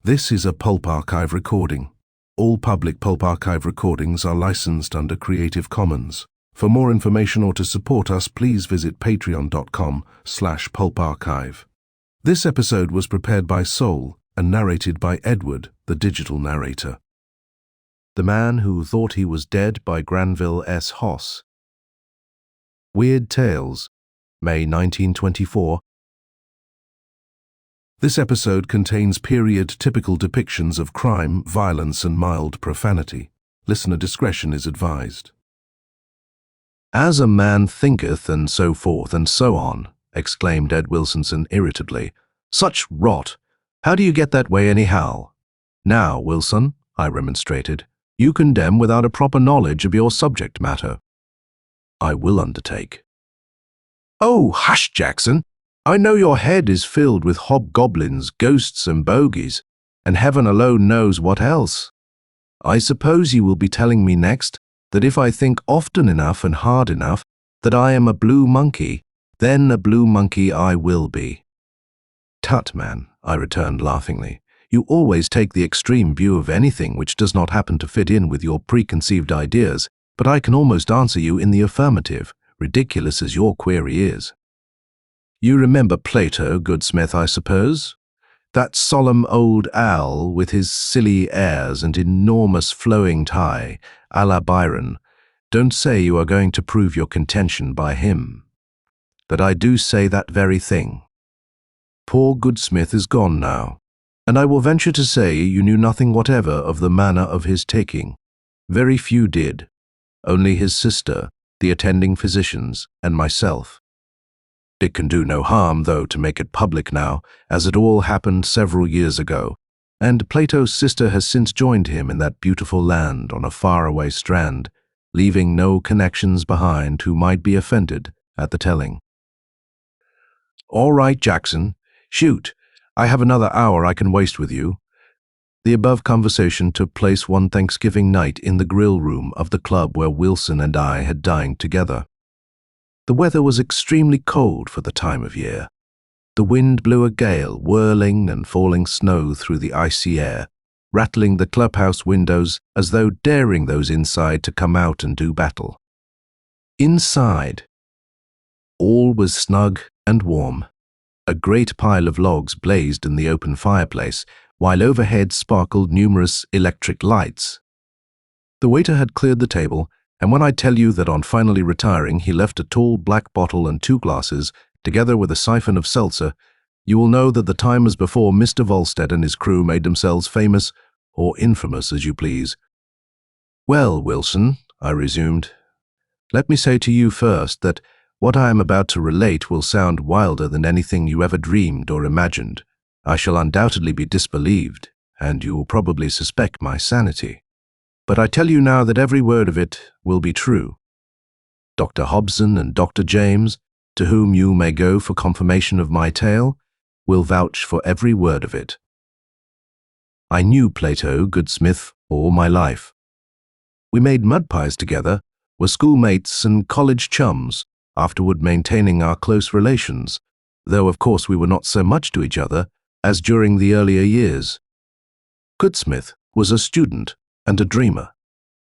This is a Pulp Archive recording. All public Pulp Archive recordings are licensed under Creative Commons. For more information or to support us, please visit patreon.com/pulparchive. This episode was prepared by Soul and narrated by Edward, the digital narrator. The Man Who Thought He Was Dead by Granville S. Hoss. Weird Tales, May 1924. This episode contains period-typical depictions of crime, violence, and mild profanity. Listener discretion is advised. "As a man thinketh, and so forth and so on," exclaimed Ed Wilsonson irritably. "Such rot! How do you get that way anyhow?" "Now, Wilson," I remonstrated, "you condemn without a proper knowledge of your subject matter." "I will undertake." "Oh, hush, Jackson! I know your head is filled with hobgoblins, ghosts, and bogies, and heaven alone knows what else. I suppose you will be telling me next that if I think often enough and hard enough that I am a blue monkey, then a blue monkey I will be." "Tut, man," I returned laughingly. "You always take the extreme view of anything which does not happen to fit in with your preconceived ideas, but I can almost answer you in the affirmative, ridiculous as your query is. You remember Plato Goodsmith, I suppose? That solemn old owl with his silly airs and enormous flowing tie, a la Byron. Don't say you are going to prove your contention by him. But I do say that very thing. Poor Goodsmith is gone now, and I will venture to say you knew nothing whatever of the manner of his taking. Very few did, only his sister, the attending physicians, and myself. It can do no harm, though, to make it public now, as it all happened several years ago, and Plato's sister has since joined him in that beautiful land on a faraway strand, leaving no connections behind who might be offended at the telling. All right, Jackson, shoot. I have another hour I can waste with you. The above conversation took place one Thanksgiving night in the grill room of the club where Wilson and I had dined together. The weather was extremely cold for the time of year. The wind blew a gale, whirling and falling snow through the icy air, rattling the clubhouse windows as though daring those inside to come out and do battle. Inside, all was snug and warm. A great pile of logs blazed in the open fireplace, while overhead sparkled numerous electric lights. The waiter had cleared the table, and when I tell you that on finally retiring he left a tall black bottle and 2 glasses, together with a siphon of seltzer, you will know that the time was before Mr. Volstead and his crew made themselves famous, or infamous as you please. "Well, Wilson," I resumed, "let me say to you first that what I am about to relate will sound wilder than anything you ever dreamed or imagined. I shall undoubtedly be disbelieved, and you will probably suspect my sanity. But I tell you now that every word of it will be true. Dr. Hobson and Dr. James, to whom you may go for confirmation of my tale, will vouch for every word of it. I knew Plato Goodsmith all my life. We made mud pies together, were schoolmates and college chums, afterward maintaining our close relations, though of course we were not so much to each other as during the earlier years. Goodsmith was a student and a dreamer,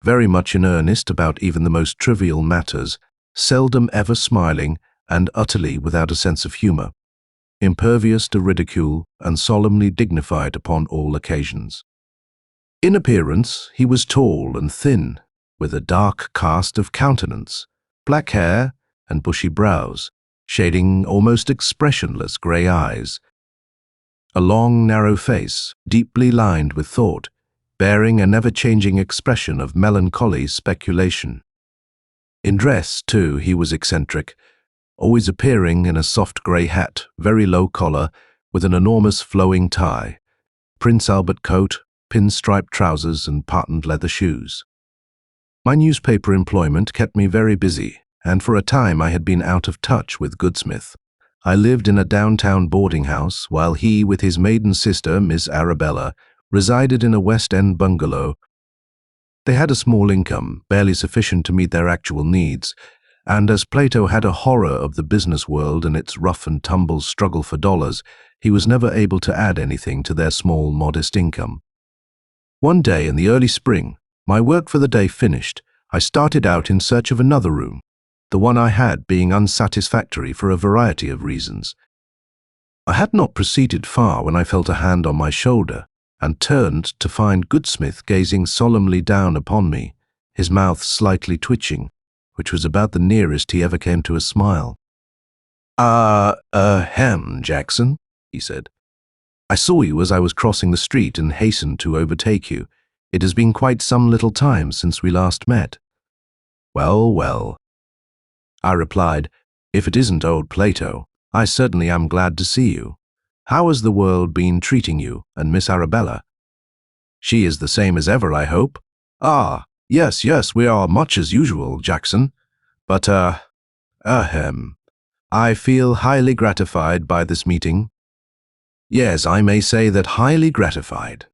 very much in earnest about even the most trivial matters, seldom ever smiling and utterly without a sense of humor, impervious to ridicule and solemnly dignified upon all occasions. In appearance, he was tall and thin, with a dark cast of countenance, black hair and bushy brows, shading almost expressionless grey eyes, a long, narrow face, deeply lined with thought, bearing a never-changing expression of melancholy speculation. In dress, too, he was eccentric, always appearing in a soft grey hat, very low collar, with an enormous flowing tie, Prince Albert coat, pinstripe trousers, and patent leather shoes. My newspaper employment kept me very busy, and for a time I had been out of touch with Goodsmith. I lived in a downtown boarding house, while he, with his maiden sister, Miss Arabella, resided in a West End bungalow. They had a small income, barely sufficient to meet their actual needs, and as Plato had a horror of the business world and its rough-and-tumble struggle for dollars, he was never able to add anything to their small, modest income. One day in the early spring, my work for the day finished, I started out in search of another room, the one I had being unsatisfactory for a variety of reasons. I had not proceeded far when I felt a hand on my shoulder and turned to find Goodsmith gazing solemnly down upon me, his mouth slightly twitching, which was about the nearest he ever came to a smile. Jackson," he said. "I saw you as I was crossing the street and hastened to overtake you. It has been quite some little time since we last met." "Well, well," I replied, "if it isn't old Plato, I certainly am glad to see you. How has the world been treating you and Miss Arabella?" "She is the same as ever, I hope." "Ah, yes, we are much as usual, Jackson. But, I feel highly gratified by this meeting." "Yes, I may say that highly gratified."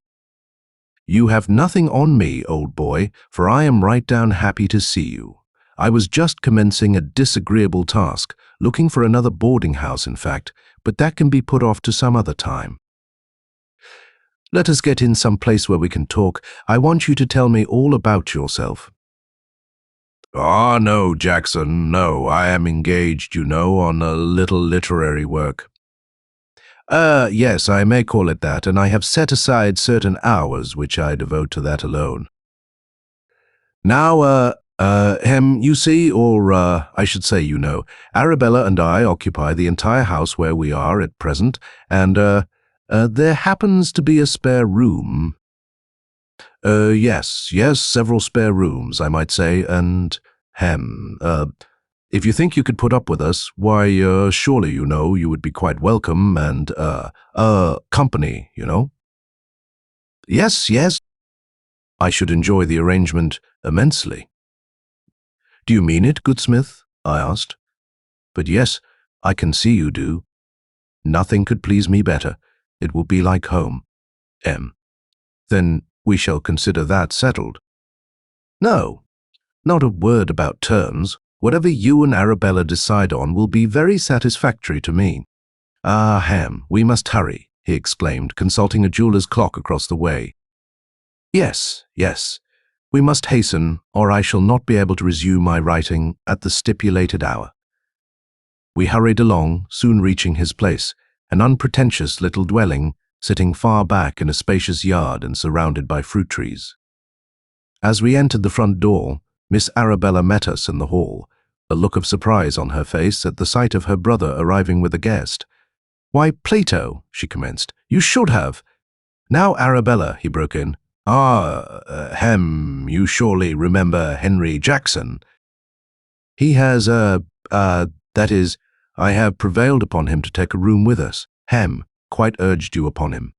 "You have nothing on me, old boy, for I am right down happy to see you. I was just commencing a disagreeable task, looking for another boarding house, in fact, but that can be put off to some other time. Let us get in some place where we can talk. I want you to tell me all about yourself." "Ah, no, Jackson, no. I am engaged, you know, on a little literary work." Yes, I may call it that, and I have set aside certain hours which I devote to that alone. Now, you see, or, I should say, you know, Arabella and I occupy the entire house where we are at present, and, there happens to be a spare room. Yes, several spare rooms, I might say, and, if you think you could put up with us, why, surely, you know, you would be quite welcome and, company, you know." Yes. I should enjoy the arrangement immensely." "Do you mean it, Goodsmith?" I asked. "But yes, I can see you do. Nothing could please me better. It will be like home." Then we shall consider that settled." "No, not a word about terms. Whatever you and Arabella decide on will be very satisfactory to me." We must hurry," he exclaimed, consulting a jeweler's clock across the way. Yes, we must hasten, or I shall not be able to resume my writing at the stipulated hour." We hurried along, soon reaching his place, an unpretentious little dwelling, sitting far back in a spacious yard and surrounded by fruit trees. As we entered the front door, Miss Arabella met us in the hall, a look of surprise on her face at the sight of her brother arriving with a guest. "Why, Plato," she commenced, "you should have—" "Now, Arabella," he broke in. You surely remember Henry Jackson." "He has, that is, I have prevailed upon him to take a room with us. Quite urged you upon him."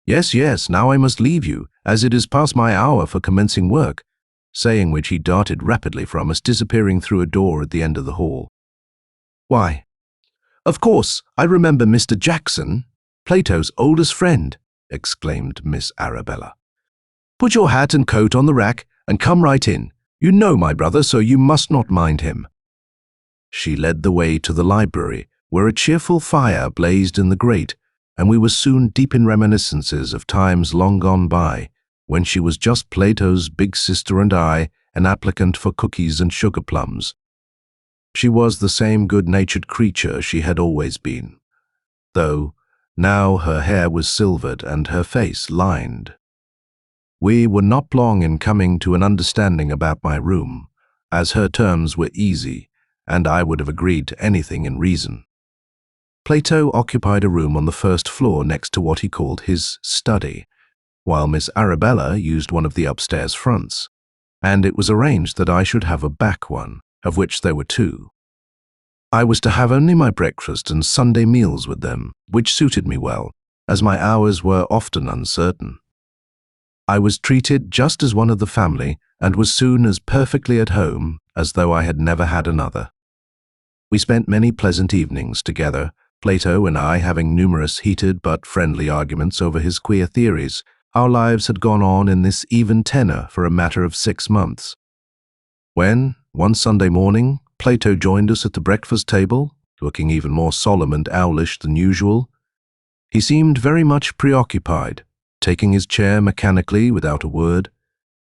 Yes, now I must leave you, as it is past my hour for commencing work," saying which he darted rapidly from us, disappearing through a door at the end of the hall. "Why, of course, I remember Mr. Jackson, Plato's oldest friend," exclaimed Miss Arabella. "Put your hat and coat on the rack and come right in. You know my brother, so you must not mind him." She led the way to the library, where a cheerful fire blazed in the grate, and we were soon deep in reminiscences of times long gone by, when she was just Plato's big sister and I, an applicant for cookies and sugar plums. She was the same good-natured creature she had always been, though now her hair was silvered and her face lined. We were not long in coming to an understanding about my room, as her terms were easy, and I would have agreed to anything in reason. Plato occupied a room on the first floor next to what he called his study, while Miss Arabella used one of the upstairs fronts, and it was arranged that I should have a back one, of which there were two. I was to have only my breakfast and Sunday meals with them, which suited me well, as my hours were often uncertain. I was treated just as one of the family and was soon as perfectly at home as though I had never had another. We spent many pleasant evenings together, Plato and I having numerous heated but friendly arguments over his queer theories. Our lives had gone on in this even tenor for a matter of 6 months. When, one Sunday morning, Plato joined us at the breakfast table, looking even more solemn and owlish than usual. He seemed very much preoccupied, taking his chair mechanically without a word,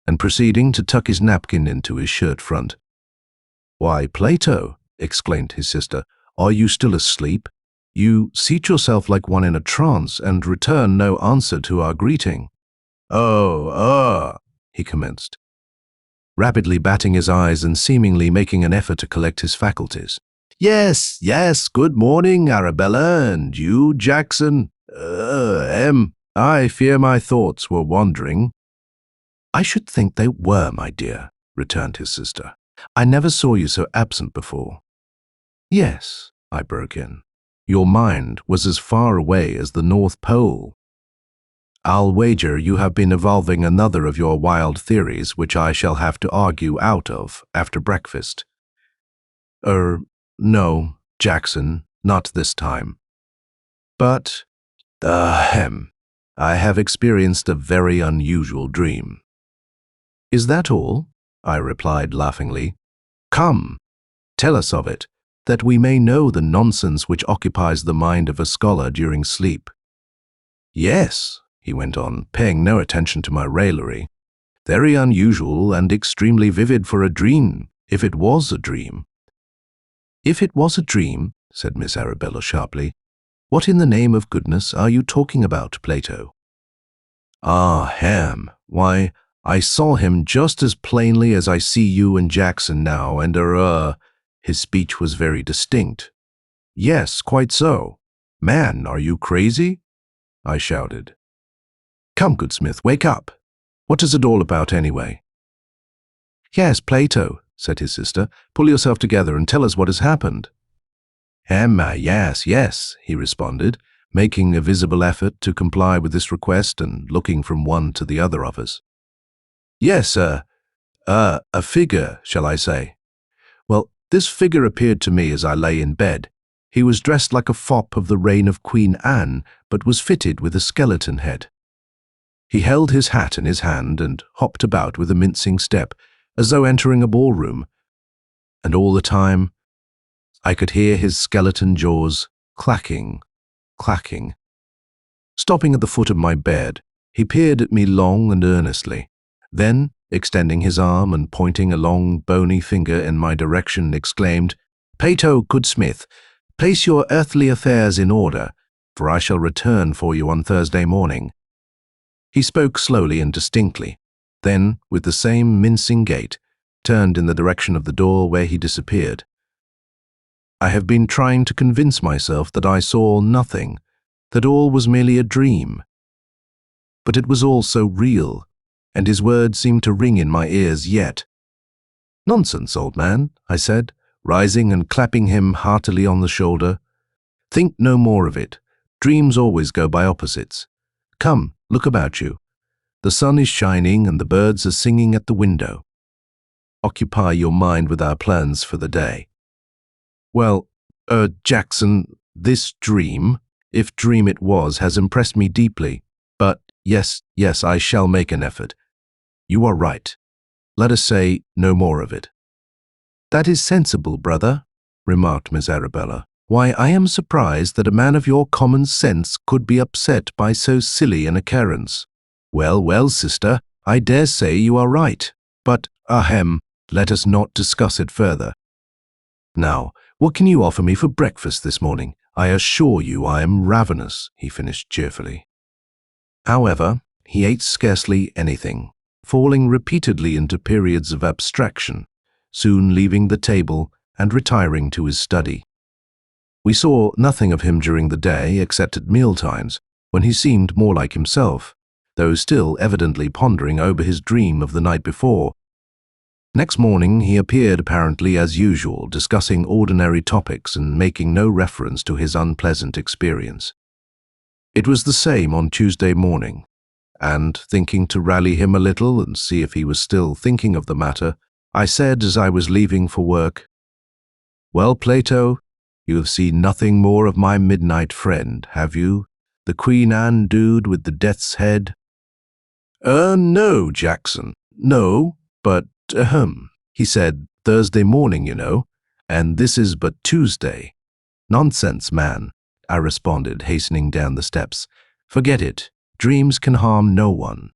and proceeding to tuck his napkin into his shirt front. "Why, Plato," exclaimed his sister, "are you still asleep? You seat yourself like one in a trance and return no answer to our greeting." "Oh, he commenced, rapidly batting his eyes and seemingly making an effort to collect his faculties. Yes, good morning, Arabella, and you, Jackson. I fear my thoughts were wandering." "I should think they were, my dear," returned his sister. "I never saw you so absent before." "Yes," I broke in. "Your mind was as far away as the North Pole. I'll wager you have been evolving another of your wild theories which I shall have to argue out of after breakfast." No, Jackson, not this time. But, I have experienced a very unusual dream." "Is that all?" I replied laughingly. "Come, tell us of it, that we may know the nonsense which occupies the mind of a scholar during sleep." "Yes," he went on, paying no attention to my raillery, "very unusual and extremely vivid for a dream, if it was a dream." "If it was a dream," said Miss Arabella sharply, "what in the name of goodness are you talking about, Plato?" Why, I saw him just as plainly as I see you and Jackson now, and his speech was very distinct. "Yes, quite so. Man, are you crazy?" I shouted. "Come, Goodsmith, wake up. What is it all about anyway?" "Yes, Plato," said his sister, "pull yourself together and tell us what has happened." Yes, he responded, making a visible effort to comply with this request and looking from one to the other of us. "Yes, a figure, shall I say? Well, this figure appeared to me as I lay in bed. He was dressed like a fop of the reign of Queen Anne, but was fitted with a skeleton head. He held his hat in his hand and hopped about with a mincing step, as though entering a ballroom. And all the time, I could hear his skeleton jaws clacking. Stopping at the foot of my bed, he peered at me long and earnestly. Then, extending his arm and pointing a long, bony finger in my direction, exclaimed, "Plato Goodsmith, place your earthly affairs in order, for I shall return for you on Thursday morning." He spoke slowly and distinctly, then, with the same mincing gait, turned in the direction of the door where he disappeared. I have been trying to convince myself that I saw nothing, that all was merely a dream. But it was all so real, and his words seemed to ring in my ears yet. "Nonsense, old man," I said, rising and clapping him heartily on the shoulder. "Think no more of it. Dreams always go by opposites. Come, look about you. The sun is shining and the birds are singing at the window. Occupy your mind with our plans for the day." "Well, Jackson, this dream, if dream it was, has impressed me deeply. But yes, I shall make an effort. You are right. Let us say no more of it." "That is sensible, brother," remarked Miss Arabella. "Why, I am surprised that a man of your common sense could be upset by so silly an occurrence." Well, sister, I dare say you are right. But, let us not discuss it further. Now, what can you offer me for breakfast this morning? I assure you I am ravenous," he finished cheerfully. However, he ate scarcely anything, falling repeatedly into periods of abstraction, soon leaving the table and retiring to his study. We saw nothing of him during the day except at mealtimes, when he seemed more like himself, though still evidently pondering over his dream of the night before. Next morning he appeared apparently as usual, discussing ordinary topics and making no reference to his unpleasant experience. It was the same on Tuesday morning, and, thinking to rally him a little and see if he was still thinking of the matter, I said as I was leaving for work, "Well, Plato, you have seen nothing more of my midnight friend, have you? The Queen Anne dude with the death's head?" No, Jackson, no, but, he said, Thursday morning, you know. And this is but Tuesday. Nonsense, man, I responded, hastening down the steps. Forget it. Dreams can harm no one.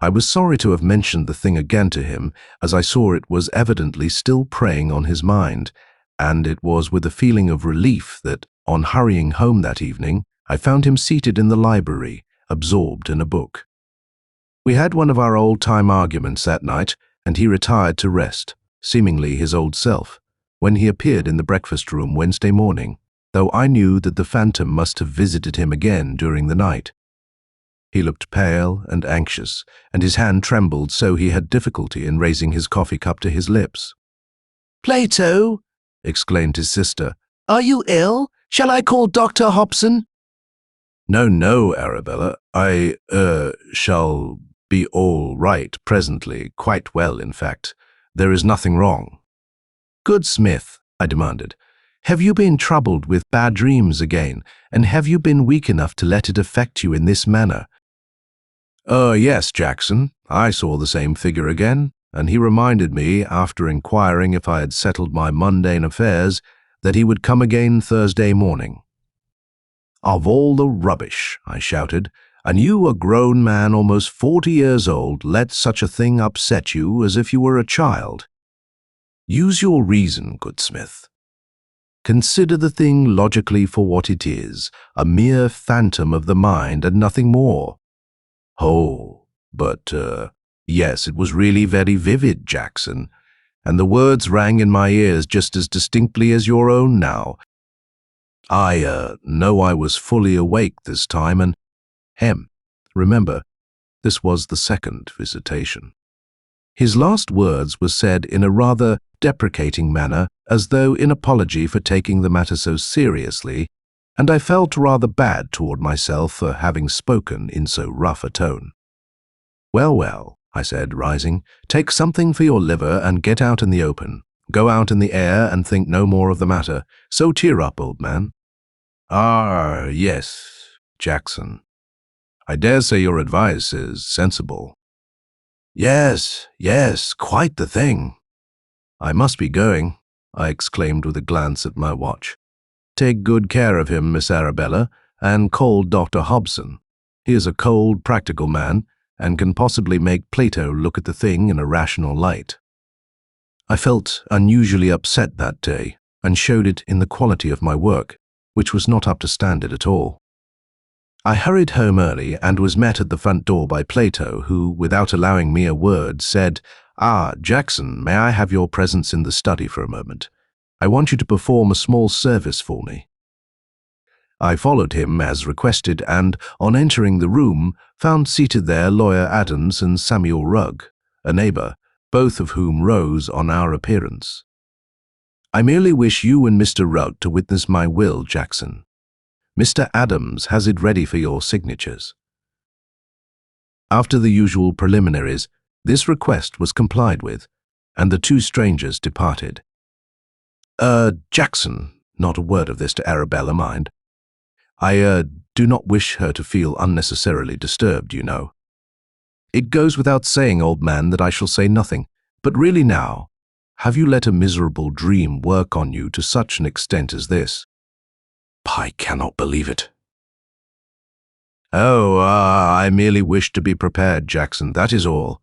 I was sorry to have mentioned the thing again to him, as I saw it was evidently still preying on his mind, and it was with a feeling of relief that, on hurrying home that evening, I found him seated in the library, absorbed in a book. We had one of our old-time arguments that night, and he retired to rest, seemingly his old self, when he appeared in the breakfast room Wednesday morning, though I knew that the phantom must have visited him again during the night. He looked pale and anxious, and his hand trembled so he had difficulty in raising his coffee cup to his lips. "Plato," exclaimed his sister, "are you ill? Shall I call Dr. Hobson?" No, Arabella. I shall be all right presently, quite well, in fact. There is nothing wrong." "Goodsmith," I demanded, "have you been troubled with bad dreams again, and have you been weak enough to let it affect you in this manner?" Yes, Jackson. I saw the same figure again, and he reminded me, after inquiring if I had settled my mundane affairs, that he would come again Thursday morning." "Of all the rubbish," I shouted, "and you, a grown man almost 40 years old, let such a thing upset you as if you were a child. Use your reason, Goodsmith. Consider the thing logically for what it is, a mere phantom of the mind and nothing more." "Oh, but, yes, it was really very vivid, Jackson, and the words rang in my ears just as distinctly as your own now. I know I was fully awake this time, and remember, this was the second visitation." His last words were said in a rather deprecating manner, as though in apology for taking the matter so seriously, and I felt rather bad toward myself for having spoken in so rough a tone. Well, I said, rising, "take something for your liver and get out in the open. Go out in the air and think no more of the matter. So cheer up, old man." Yes, Jackson. I dare say your advice is sensible." Yes, quite the thing." "I must be going," I exclaimed with a glance at my watch. "Take good care of him, Miss Arabella, and call Dr. Hobson. He is a cold, practical man, and can possibly make Plato look at the thing in a rational light." I felt unusually upset that day, and showed it in the quality of my work, which was not up to standard at all. I hurried home early and was met at the front door by Plato, who, without allowing me a word, said, "Jackson, may I have your presence in the study for a moment? I want you to perform a small service for me." I followed him as requested, and, on entering the room, found seated there Lawyer Adams and Samuel Rugg, a neighbor, both of whom rose on our appearance. "I merely wish you and Mr. Rugg to witness my will, Jackson. Mr. Adams has it ready for your signatures." After the usual preliminaries, this request was complied with, and the two strangers departed. Jackson, not a word of this to Arabella, mind. I do not wish her to feel unnecessarily disturbed, you know." "It goes without saying, old man, that I shall say nothing. But really now, have you let a miserable dream work on you to such an extent as this?" "I cannot believe it." I merely wish to be prepared, Jackson, that is all.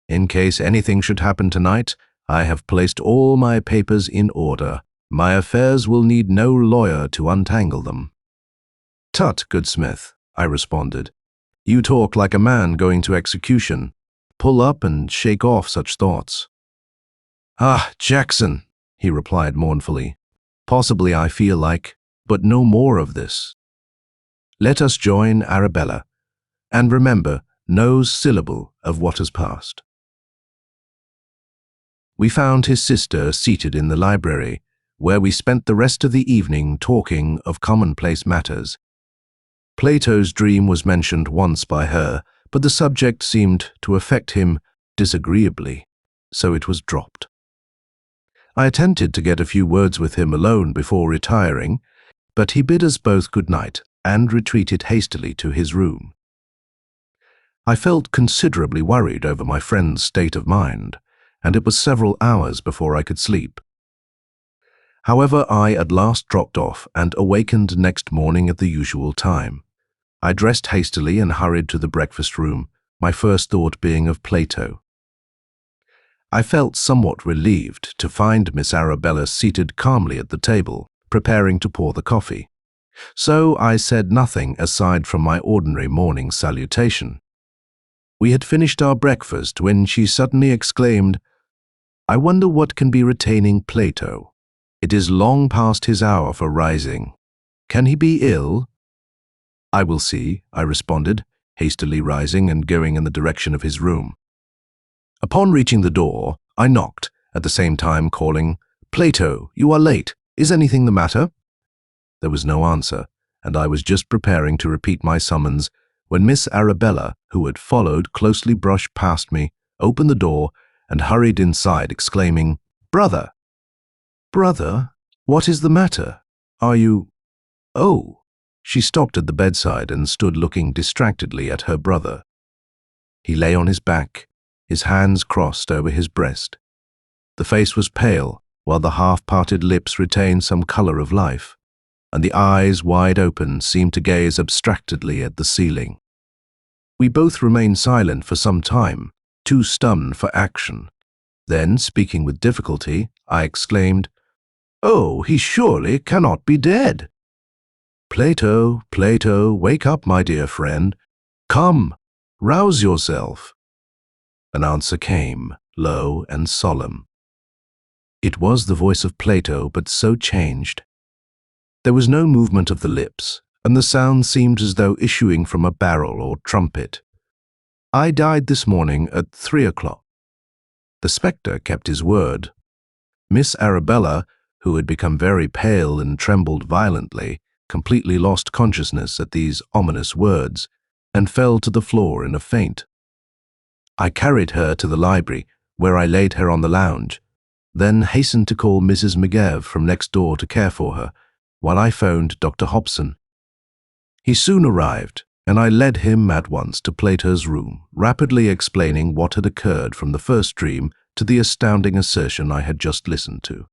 In case anything should happen tonight, I have placed all my papers in order. My affairs will need no lawyer to untangle them." "Tut, Goodsmith," I responded. "You talk like a man going to execution. Pull up and shake off such thoughts." Jackson," he replied mournfully, "possibly I feel like, but no more of this. Let us join Arabella, and remember no syllable of what has passed." We found his sister seated in the library, where we spent the rest of the evening talking of commonplace matters. Plato's dream was mentioned once by her, but the subject seemed to affect him disagreeably, so it was dropped. I attempted to get a few words with him alone before retiring, but he bid us both good night and retreated hastily to his room. I felt considerably worried over my friend's state of mind, and it was several hours before I could sleep. However, I at last dropped off and awakened next morning at the usual time. I dressed hastily and hurried to the breakfast room, my first thought being of Plato. I felt somewhat relieved to find Miss Arabella seated calmly at the table, preparing to pour the coffee. So I said nothing aside from my ordinary morning salutation. We had finished our breakfast when she suddenly exclaimed, "I wonder what can be retaining Plato. It is long past his hour for rising. Can he be ill?" "I will see," I responded, hastily rising and going in the direction of his room. Upon reaching the door, I knocked, at the same time calling, "Plato, you are late. Is anything the matter?" There was no answer, and I was just preparing to repeat my summons when Miss Arabella, who had followed, closely brushed past me, opened the door, and hurried inside, exclaiming, "Brother! Brother, what is the matter? Are you—" "Oh!" She stopped at the bedside and stood looking distractedly at her brother. He lay on his back, his hands crossed over his breast. The face was pale, while the half-parted lips retained some color of life, and the eyes, wide open, seemed to gaze abstractedly at the ceiling. We both remained silent for some time, too stunned for action. Then, speaking with difficulty, I exclaimed, "Oh, he surely cannot be dead." "Plato, Plato, wake up, my dear friend. Come, rouse yourself." An answer came, low and solemn. It was the voice of Plato, but so changed. There was no movement of the lips, and the sound seemed as though issuing from a barrel or trumpet. "I died this morning at 3 o'clock. The specter kept his word. Miss Arabella, who had become very pale and trembled violently, completely lost consciousness at these ominous words, and fell to the floor in a faint. I carried her to the library, where I laid her on the lounge, then hastened to call Mrs. McGev from next door to care for her, while I phoned Dr. Hobson. He soon arrived, and I led him at once to Plato's room, rapidly explaining what had occurred from the first dream to the astounding assertion I had just listened to.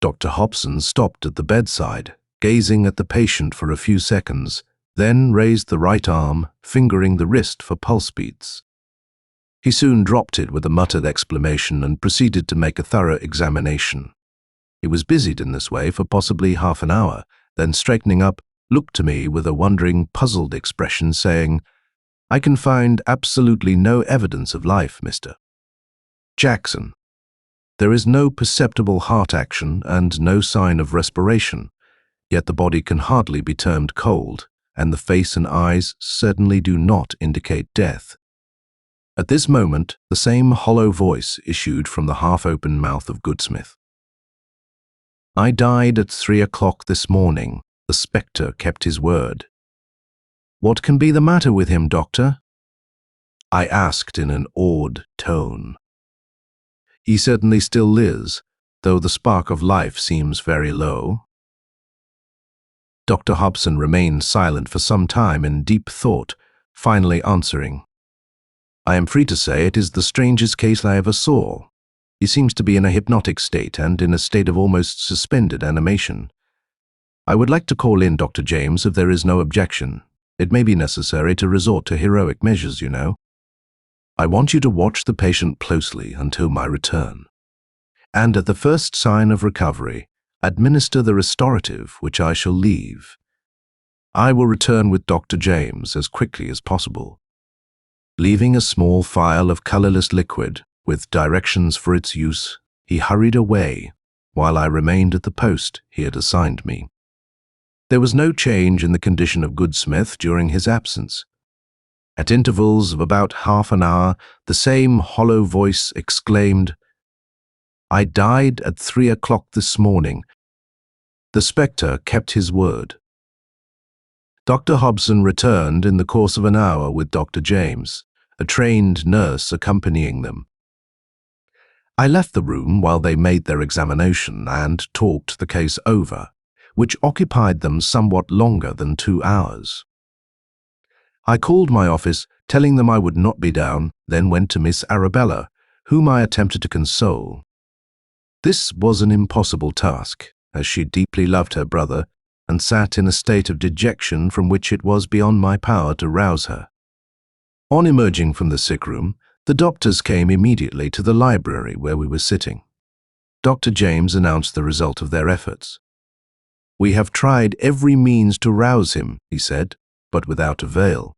Dr. Hobson stopped at the bedside, gazing at the patient for a few seconds, then raised the right arm, fingering the wrist for pulse beats. He soon dropped it with a muttered exclamation and proceeded to make a thorough examination. He was busied in this way for possibly half an hour, then straightening up, looked to me with a wondering, puzzled expression, saying, "I can find absolutely no evidence of life, Mr. Jackson. There is no perceptible heart action and no sign of respiration, yet the body can hardly be termed cold, and the face and eyes certainly do not indicate death." At this moment, the same hollow voice issued from the half-open mouth of Goodsmith. "I died at 3 o'clock this morning. The specter kept his word." "What can be the matter with him, doctor?" I asked in an awed tone. "He certainly still lives, though the spark of life seems very low." Dr. Hobson remained silent for some time in deep thought, finally answering, "I am free to say it is the strangest case I ever saw. He seems to be in a hypnotic state and in a state of almost suspended animation. I would like to call in Dr. James if there is no objection. It may be necessary to resort to heroic measures, you know. I want you to watch the patient closely until my return, and at the first sign of recovery, administer the restorative which I shall leave. I will return with Dr. James as quickly as possible." Leaving a small phial of colorless liquid with directions for its use, he hurried away, while I remained at the post he had assigned me. There was no change in the condition of Goodsmith during his absence. At intervals of about half an hour, the same hollow voice exclaimed, "I died at 3 o'clock this morning. The specter kept his word." Dr. Hobson returned in the course of an hour with Dr. James, a trained nurse accompanying them. I left the room while they made their examination and talked the case over, which occupied them somewhat longer than 2 hours. I called my office, telling them I would not be down, then went to Miss Arabella, whom I attempted to console. This was an impossible task, as she deeply loved her brother and sat in a state of dejection from which it was beyond my power to rouse her. On emerging from the sick room, the doctors came immediately to the library where we were sitting. Dr. James announced the result of their efforts. "We have tried every means to rouse him," he said, "but without avail.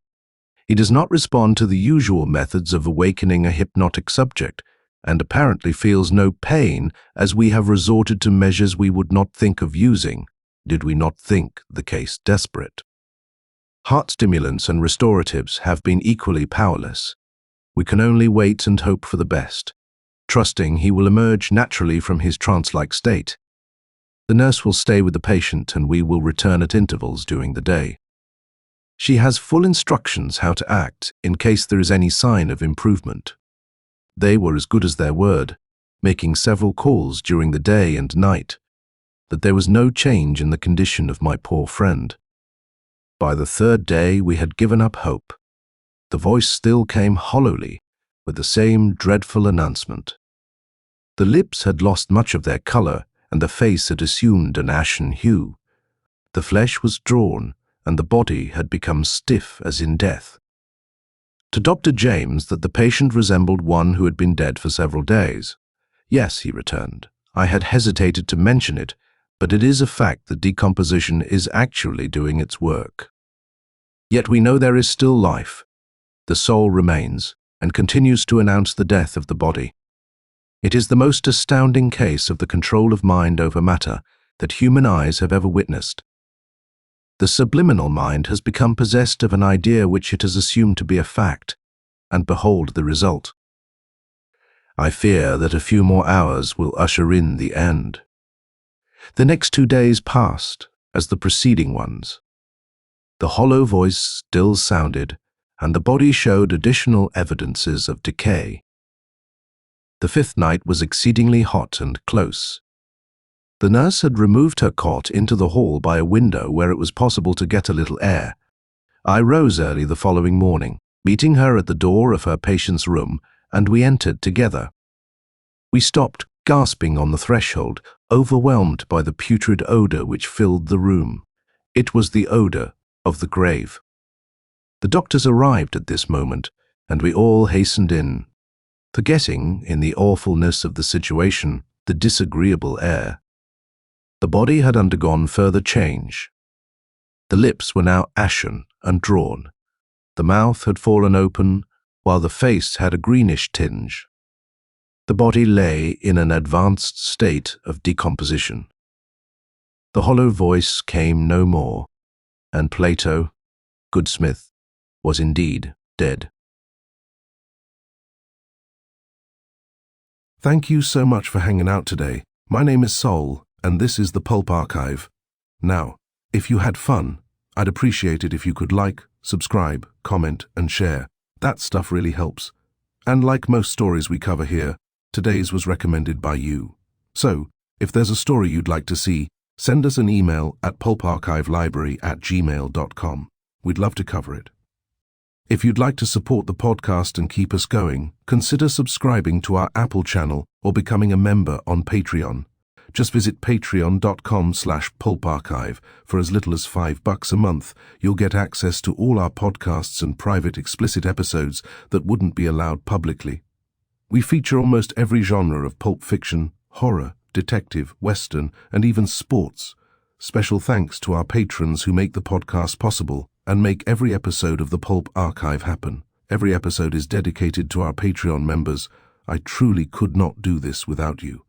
He does not respond to the usual methods of awakening a hypnotic subject, and apparently feels no pain, as we have resorted to measures we would not think of using, did we not think the case desperate. Heart stimulants and restoratives have been equally powerless. We can only wait and hope for the best, trusting he will emerge naturally from his trance-like state. The nurse will stay with the patient and we will return at intervals during the day. She has full instructions how to act in case there is any sign of improvement." They were as good as their word, making several calls during the day and night, that there was no change in the condition of my poor friend. By the third day we had given up hope. The voice still came hollowly, with the same dreadful announcement. The lips had lost much of their color, and the face had assumed an ashen hue. The flesh was drawn, and the body had become stiff as in death. To Dr. James that the patient resembled one who had been dead for several days. "Yes," he returned, "I had hesitated to mention it, but it is a fact that decomposition is actually doing its work. Yet we know there is still life. The soul remains, and continues to announce the death of the body. It is the most astounding case of the control of mind over matter that human eyes have ever witnessed. The subliminal mind has become possessed of an idea which it has assumed to be a fact, and behold the result. I fear that a few more hours will usher in the end." The next 2 days passed as the preceding ones. The hollow voice still sounded, and the body showed additional evidences of decay. The 5th night was exceedingly hot and close. The nurse had removed her cot into the hall by a window where it was possible to get a little air. I rose early the following morning, meeting her at the door of her patient's room, and we entered together. We stopped, gasping on the threshold, overwhelmed by the putrid odor which filled the room. It was the odor of the grave. The doctors arrived at this moment, and we all hastened in, forgetting, in the awfulness of the situation, the disagreeable air. The body had undergone further change. The lips were now ashen and drawn. The mouth had fallen open, while the face had a greenish tinge. The body lay in an advanced state of decomposition. The hollow voice came no more, and Plato Goodsmith was indeed dead. Thank you so much for hanging out today. My name is Sol, and this is the Pulp Archive. Now, if you had fun, I'd appreciate it if you could like, subscribe, comment, and share. That stuff really helps. And like most stories we cover here, today's was recommended by you. So, if there's a story you'd like to see, send us an email at pulparchivelibrary@gmail.com. We'd love to cover it. If you'd like to support the podcast and keep us going, consider subscribing to our Apple channel or becoming a member on Patreon. Just visit patreon.com/pulparchive. For as little as $5 a month, you'll get access to all our podcasts and private explicit episodes that wouldn't be allowed publicly. We feature almost every genre of pulp fiction, horror, detective, western, and even sports. Special thanks to our patrons who make the podcast possible and make every episode of the Pulp Archive happen. Every episode is dedicated to our Patreon members. I truly could not do this without you.